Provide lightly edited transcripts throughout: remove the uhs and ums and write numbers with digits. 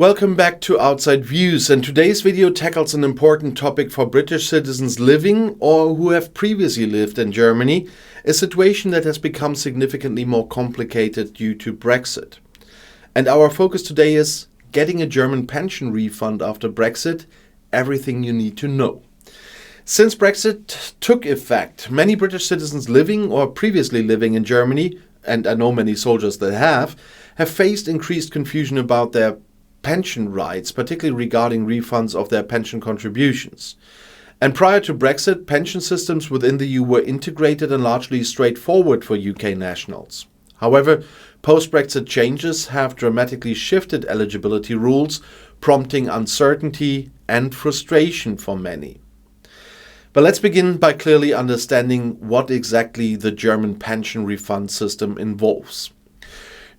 Welcome back to Outside Views, and today's video tackles an important topic for British citizens living or who have previously lived in Germany, a situation that has become significantly more complicated due to Brexit. And our focus today is getting a German pension refund after Brexit, everything you need to know. Since Brexit took effect, many British citizens living or previously living in Germany, and I know many soldiers that have faced increased confusion about their pension rights, particularly regarding refunds of their pension contributions. And prior to Brexit, pension systems within the EU were integrated and largely straightforward for UK nationals. However, post-Brexit changes have dramatically shifted eligibility rules, prompting uncertainty and frustration for many. But let's begin by clearly understanding what exactly the German pension refund system involves.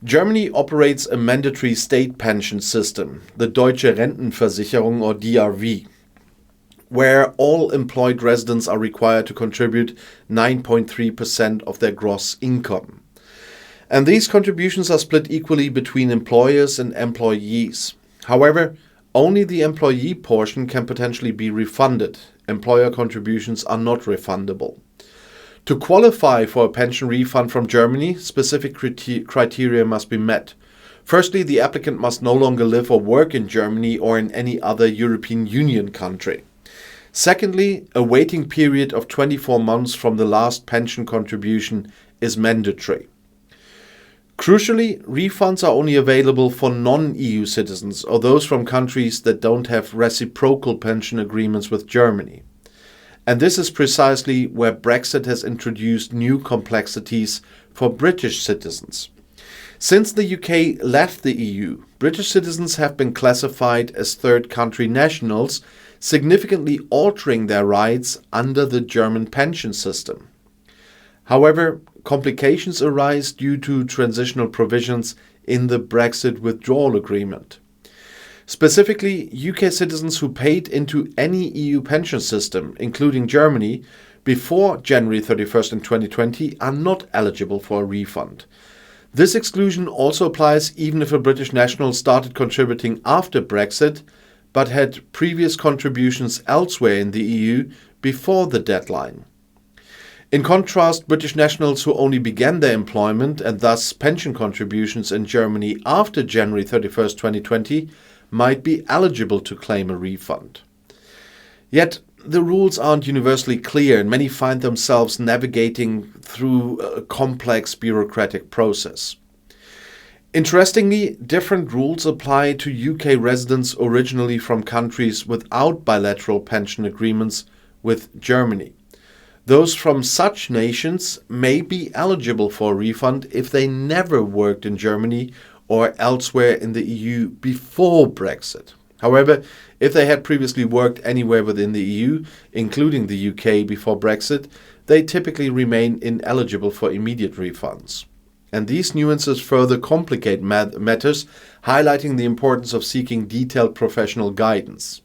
Germany operates a mandatory state pension system, the Deutsche Rentenversicherung or DRV, where all employed residents are required to contribute 9.3% of their gross income. And these contributions are split equally between employers and employees. However, only the employee portion can potentially be refunded. Employer contributions are not refundable. To qualify for a pension refund from Germany, specific criteria must be met. Firstly, the applicant must no longer live or work in Germany or in any other European Union country. Secondly, a waiting period of 24 months from the last pension contribution is mandatory. Crucially, refunds are only available for non-EU citizens or those from countries that don't have reciprocal pension agreements with Germany. And this is precisely where Brexit has introduced new complexities for British citizens. Since the UK left the EU, British citizens have been classified as third country nationals, significantly altering their rights under the German pension system. However, complications arise due to transitional provisions in the Brexit withdrawal agreement. Specifically, UK citizens who paid into any EU pension system, including Germany, before January 31st in 2020 are not eligible for a refund. This exclusion also applies even if a British national started contributing after Brexit, but had previous contributions elsewhere in the EU before the deadline. In contrast, British nationals who only began their employment and thus pension contributions in Germany after January 31st, 2020 might be eligible to claim a refund. Yet, the rules aren't universally clear and many find themselves navigating through a complex bureaucratic process. Interestingly, different rules apply to UK residents originally from countries without bilateral pension agreements with Germany. Those from such nations may be eligible for a refund if they never worked in Germany or elsewhere in the EU before Brexit. However, if they had previously worked anywhere within the EU, including the UK before Brexit, they typically remain ineligible for immediate refunds. And these nuances further complicate matters, highlighting the importance of seeking detailed professional guidance.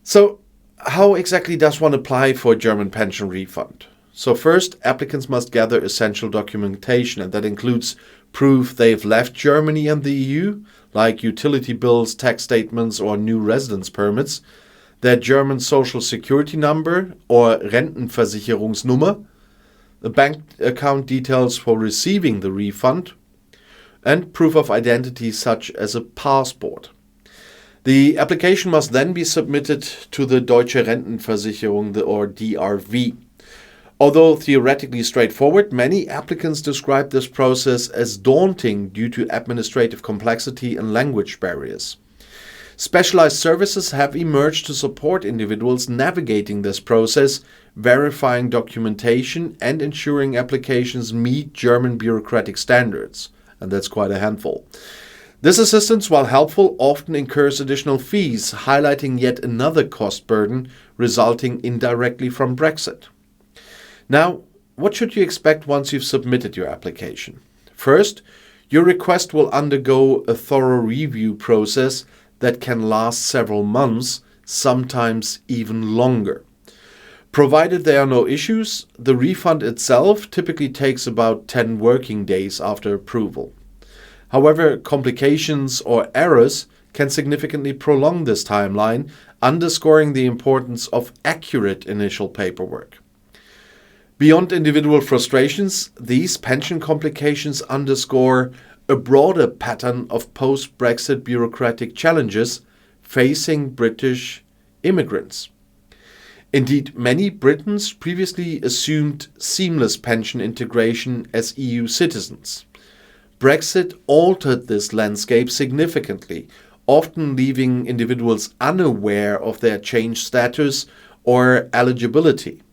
So, how exactly does one apply for a German pension refund? So first, applicants must gather essential documentation, and that includes proof they've left Germany and the EU, like utility bills, tax statements, or new residence permits, their German social security number or Rentenversicherungsnummer, the bank account details for receiving the refund, and proof of identity such as a passport. The application must then be submitted to the Deutsche Rentenversicherung or DRV. Although theoretically straightforward, many applicants describe this process as daunting due to administrative complexity and language barriers. Specialized services have emerged to support individuals navigating this process, verifying documentation and ensuring applications meet German bureaucratic standards, and that's quite a handful. This assistance, while helpful, often incurs additional fees, highlighting yet another cost burden resulting indirectly from Brexit. Now, what should you expect once you've submitted your application? First, your request will undergo a thorough review process that can last several months, sometimes even longer. Provided there are no issues, the refund itself typically takes about 10 working days after approval. However, complications or errors can significantly prolong this timeline, underscoring the importance of accurate initial paperwork. Beyond individual frustrations, these pension complications underscore a broader pattern of post-Brexit bureaucratic challenges facing British immigrants. Indeed, many Britons previously assumed seamless pension integration as EU citizens. Brexit altered this landscape significantly, often leaving individuals unaware of their changed status or eligibility.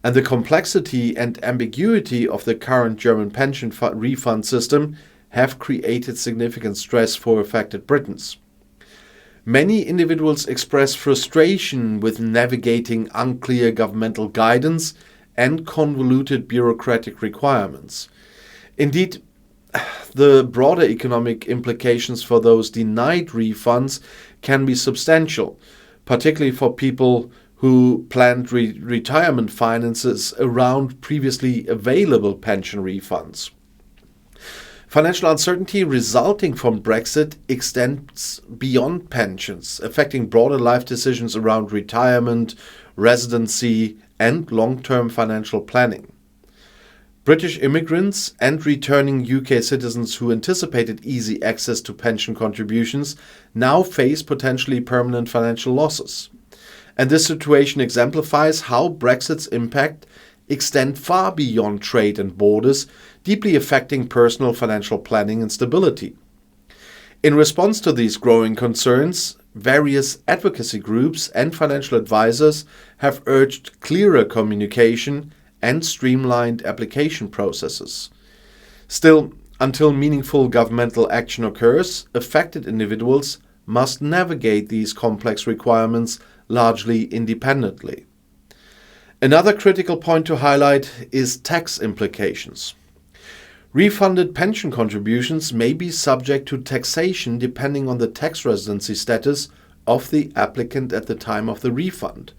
And the complexity and ambiguity of the current German pension refund system have created significant stress for affected Britons. Many individuals express frustration with navigating unclear governmental guidance and convoluted bureaucratic requirements. Indeed, the broader economic implications for those denied refunds can be substantial, particularly for people who planned retirement finances around previously available pension refunds. Financial uncertainty resulting from Brexit extends beyond pensions, affecting broader life decisions around retirement, residency, and long-term financial planning. British immigrants and returning UK citizens who anticipated easy access to pension contributions now face potentially permanent financial losses. And this situation exemplifies how Brexit's impact extend far beyond trade and borders, deeply affecting personal financial planning and stability. In response to these growing concerns, various advocacy groups and financial advisors have urged clearer communication and streamlined application processes. Still, until meaningful governmental action occurs, affected individuals must navigate these complex requirements largely independently. Another critical point to highlight is tax implications. Refunded pension contributions may be subject to taxation depending on the tax residency status of the applicant at the time of the refund.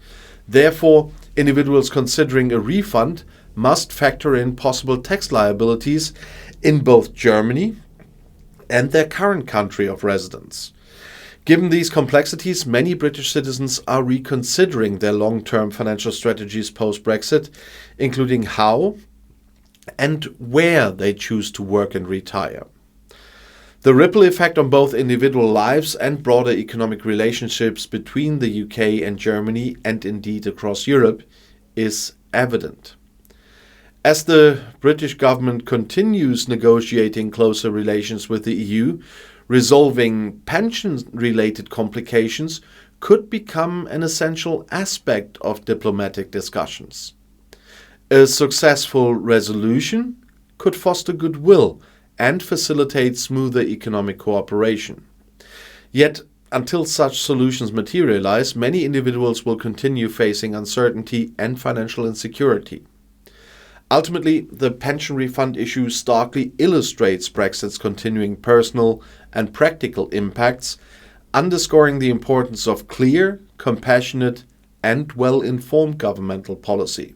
Therefore, individuals considering a refund must factor in possible tax liabilities in both Germany and their current country of residence. Given these complexities, many British citizens are reconsidering their long-term financial strategies post-Brexit, including how and where they choose to work and retire. The ripple effect on both individual lives and broader economic relationships between the UK and Germany, and indeed across Europe, is evident. As the British government continues negotiating closer relations with the EU, resolving pension-related complications could become an essential aspect of diplomatic discussions. A successful resolution could foster goodwill and facilitate smoother economic cooperation. Yet, until such solutions materialize, many individuals will continue facing uncertainty and financial insecurity. Ultimately, the pension refund issue starkly illustrates Brexit's continuing personal and practical impacts, underscoring the importance of clear, compassionate, and well-informed governmental policy.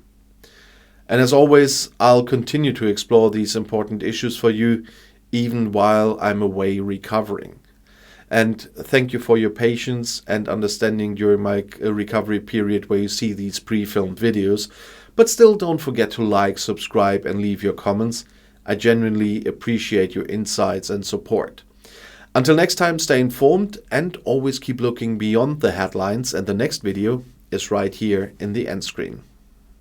And as always, I'll continue to explore these important issues for you, even while I'm away recovering. And thank you for your patience and understanding during my recovery period where you see these pre-filmed videos. But still, don't forget to like, subscribe, and leave your comments. I genuinely appreciate your insights and support. Until next time, stay informed and always keep looking beyond the headlines, and the next video is right here in the end screen.